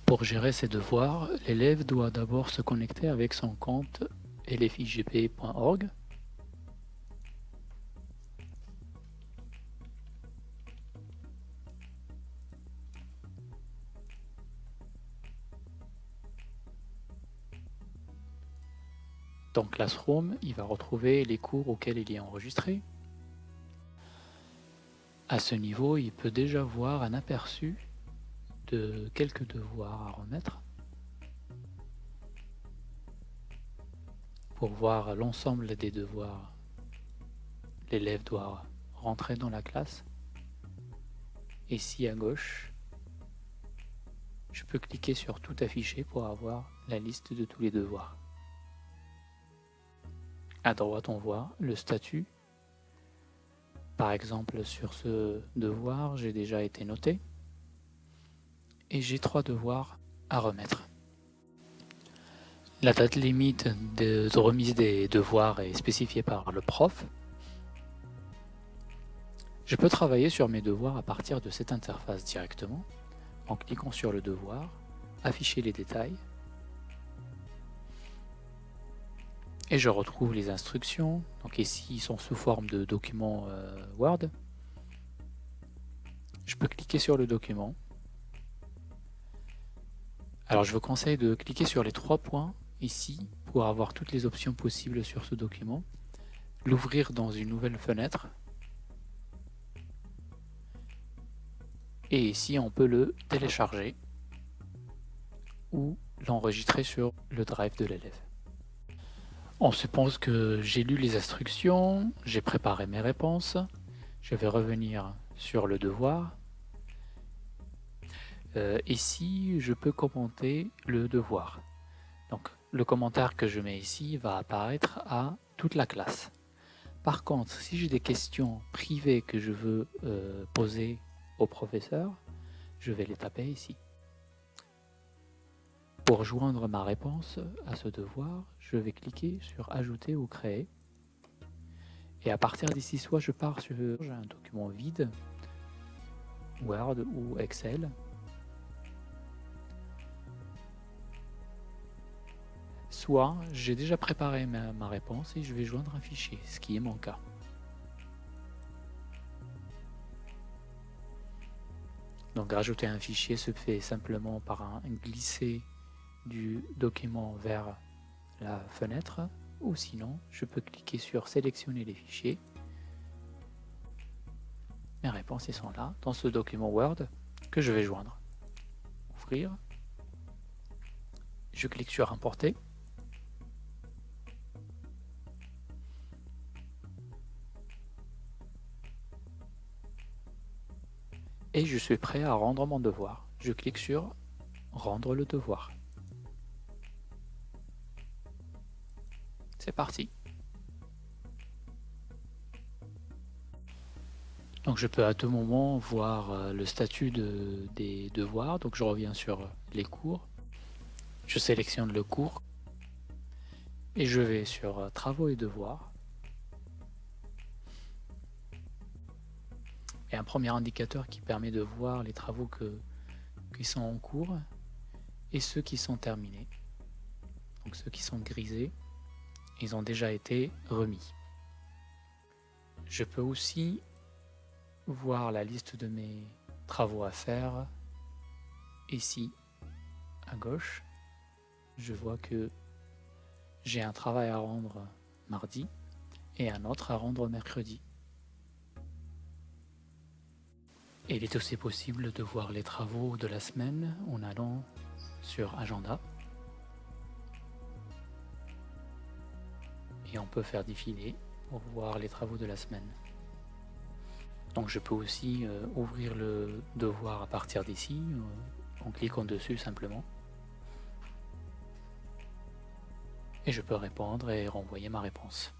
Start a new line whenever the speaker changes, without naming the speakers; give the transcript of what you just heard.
Pour gérer ses devoirs, l'élève doit d'abord se connecter avec son compte lfigp.org. Dans Classroom, il va retrouver les cours auxquels il est enregistré. À ce niveau, il peut déjà voir un aperçu de quelques devoirs à remettre. Pour voir l'ensemble des devoirs, l'élève doit rentrer dans la classe. Et ici à gauche, je peux cliquer sur tout afficher pour avoir la liste de tous les devoirs. À droite, on voit le statut. Par exemple, sur ce devoir, j'ai déjà été noté. Et j'ai 3 devoirs à remettre. La date limite de remise des devoirs est spécifiée par le prof. Je peux travailler sur mes devoirs à partir de cette interface directement, en cliquant sur le devoir, afficher les détails, et je retrouve les instructions. Donc ici, ils sont sous forme de document Word. Je peux cliquer sur le document. Alors je vous conseille de cliquer sur les 3 points ici pour avoir toutes les options possibles sur ce document, l'ouvrir dans une nouvelle fenêtre, et ici on peut le télécharger ou l'enregistrer sur le drive de l'élève. On suppose que j'ai lu les instructions, j'ai préparé mes réponses, je vais revenir sur le devoir. Ici, je peux commenter le devoir. Donc, le commentaire que je mets ici va apparaître à toute la classe. Par contre, si j'ai des questions privées que je veux poser au professeur, je vais les taper ici. Pour joindre ma réponse à ce devoir, je vais cliquer sur Ajouter ou Créer. Et à partir d'ici, soit je pars sur un document vide, Word ou Excel, soit j'ai déjà préparé ma réponse et je vais joindre un fichier, ce qui est mon cas. Donc rajouter un fichier se fait simplement par un glisser du document vers la fenêtre, ou sinon je peux cliquer sur sélectionner les fichiers. Mes réponses ils sont là, dans ce document Word que je vais joindre. Ouvrir. Je clique sur Importer. Et je suis prêt à rendre mon devoir. Je clique sur Rendre le devoir. C'est parti. Donc je peux à tout moment voir le statut des devoirs. Donc je reviens sur les cours. Je sélectionne le cours. Et je vais sur Travaux et devoirs. Et un premier indicateur qui permet de voir les travaux qui sont en cours et ceux qui sont terminés. Donc ceux qui sont grisés, ils ont déjà été remis. Je peux aussi voir la liste de mes travaux à faire. Ici, à gauche, je vois que j'ai un travail à rendre mardi et un autre à rendre mercredi. Et il est aussi possible de voir les travaux de la semaine en allant sur Agenda. Et on peut faire défiler pour voir les travaux de la semaine. Donc je peux aussi ouvrir le devoir à partir d'ici, en cliquant dessus simplement. Et je peux répondre et renvoyer ma réponse.